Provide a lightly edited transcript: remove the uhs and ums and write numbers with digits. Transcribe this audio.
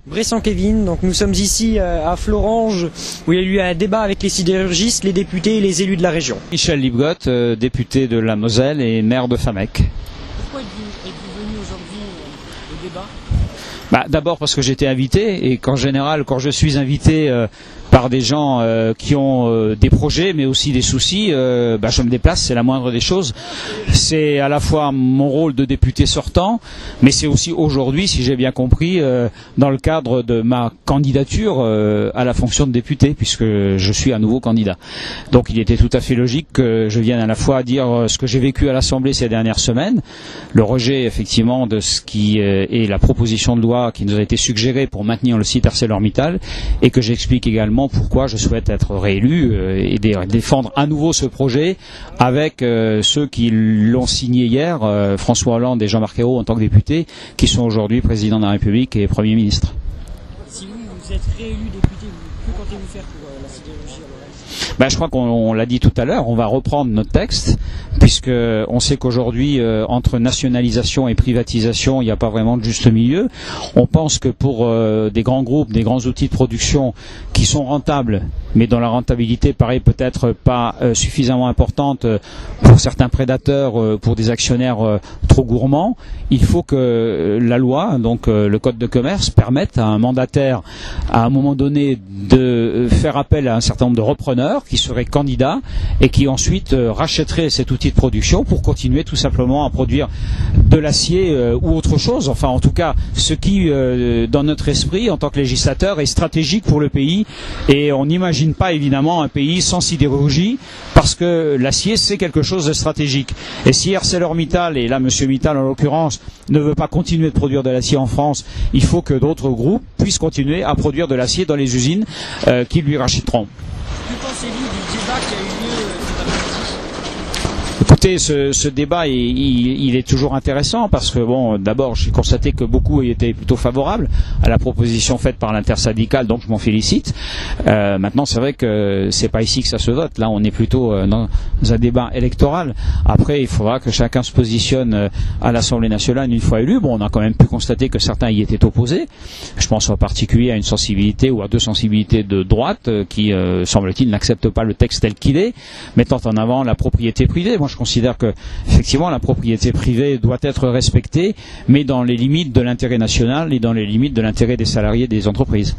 Bressan Kevin, donc nous sommes ici à Florange où il y a eu un débat avec les sidérurgistes, les députés et les élus de la région. Michel Liebgott, député de la Moselle et maire de Famec. Pourquoi êtes-vous venu aujourd'hui au débat ? D'abord parce que j'étais invité et qu'en général quand je suis invité par des gens qui ont des projets mais aussi des soucis, je me déplace, c'est la moindre des choses. C'est à la fois mon rôle de député sortant, mais c'est aussi aujourd'hui, si j'ai bien compris, dans le cadre de ma candidature à la fonction de député, puisque je suis un nouveau candidat. Donc il était tout à fait logique que je vienne à la fois dire ce que j'ai vécu à l'Assemblée ces dernières semaines, le rejet effectivement de ce qui est la proposition de loi qui nous a été suggérée pour maintenir le site ArcelorMittal, et que j'explique également pourquoi je souhaite être réélu et défendre à nouveau ce projet avec ceux qui l'ont signé hier, François Hollande et Jean-Marc Ayrault en tant que députés, qui sont aujourd'hui président de la République et Premier ministre. Si vous êtes réélu député, que comptez-vous faire pour la sidérurgie à Lorraine ? Je crois qu'on l'a dit tout à l'heure, on va reprendre notre texte, puisque on sait qu'aujourd'hui, entre nationalisation et privatisation, il n'y a pas vraiment de juste milieu. On pense que pour des grands groupes, des grands outils de production qui sont rentables, mais dont la rentabilité paraît peut-être pas suffisamment importante pour certains prédateurs, pour des actionnaires trop gourmands, il faut que la loi, donc le code de commerce, permette à un mandataire, à un moment donné, de faire appel à un certain nombre de repreneurs qui seraient candidats et qui ensuite rachèteraient cet outil de production pour continuer tout simplement à produire de l'acier ou autre chose. Enfin, en tout cas, ce qui, dans notre esprit, en tant que législateur, est stratégique pour le pays. Et on n'imagine pas évidemment un pays sans sidérurgie, parce que l'acier, c'est quelque chose de stratégique. Et si ArcelorMittal, et là M. Mittal en l'occurrence, ne veut pas continuer de produire de l'acier en France, il faut que d'autres groupes puissent continuer à produire de l'acier dans les usines qui lui rachèteront. Que pensez-vous du débat qui a eu lieu cet après-midi ? Écoutez, ce débat, il est toujours intéressant parce que, d'abord, j'ai constaté que beaucoup étaient plutôt favorables à la proposition faite par l'intersyndicale, donc je m'en félicite. Maintenant, c'est vrai que c'est pas ici que ça se vote. Là, on est plutôt dans un débat électoral. Après, il faudra que chacun se positionne à l'Assemblée nationale une fois élu. On a quand même pu constater que certains y étaient opposés. Je pense en particulier à une sensibilité ou à deux sensibilités de droite qui, semble-t-il, n'acceptent pas le texte tel qu'il est, mettant en avant la propriété privée. Moi, je considère que, effectivement, la propriété privée doit être respectée, mais dans les limites de l'intérêt national et dans les limites de l'intérêt des salariés des entreprises.